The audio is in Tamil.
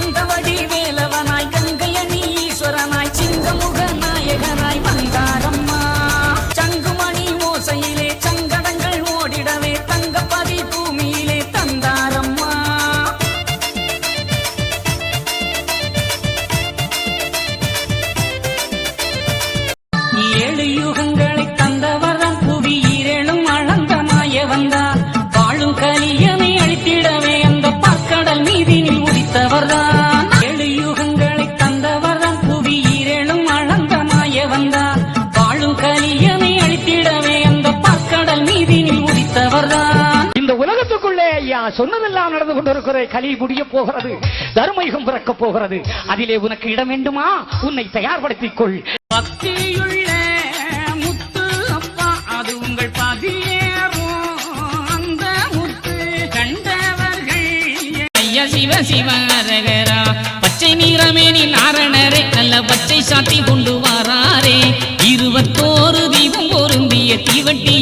வந்தவடி வேலவனாய் கங்கையணி ஈஸ்வரனாய் சிங்கமுக நாயகனாய் வந்தாரம்மா சங்குமணி மோசையிலே சங்கடங்கள் ஓடிடவே தங்கப்பதி பூமியிலே தந்தாரம்மா ஏழு யுகங்களை தந்தவரம் புவி ஈரேழும் அளந்தமாய வந்தார் வாழும் கலியனை அழித்திடவே அந்த பாக்கடல் மீதினில் உதித்தவர்தான் ஏழு யுகங்களை தந்தவரம் புவி ஈரேழும் அளந்தமாய வந்தார் வாழும் கலியனை அழித்திடவே அந்த பாக்கடல் மீதினில் உதித்தவர்தான் இந்த உலகத்துக்குள்ளே ஐயா சொன்னதெல்லாம் நடந்து கொண்டிருக்கிற கலி முடிய போகிறது தர்மயுகம் பிறக்க போகிறது அதிலே உனக்கு இடம் வேண்டுமா உன்னை தயார்படுத்திக் கொள் பக்தியுள்ள முத்து அப்பா அது உங்கள் பதியேறும் அந்த முத்து கண்டவர்கள் ஐயா சிவ சிவ அரகரா பச்சை நீரமேனி நாரணரே நல்ல பச்சை சாத்தி கொண்டு வாராரே 21 தீபம் பொருந்திய தீவட்டி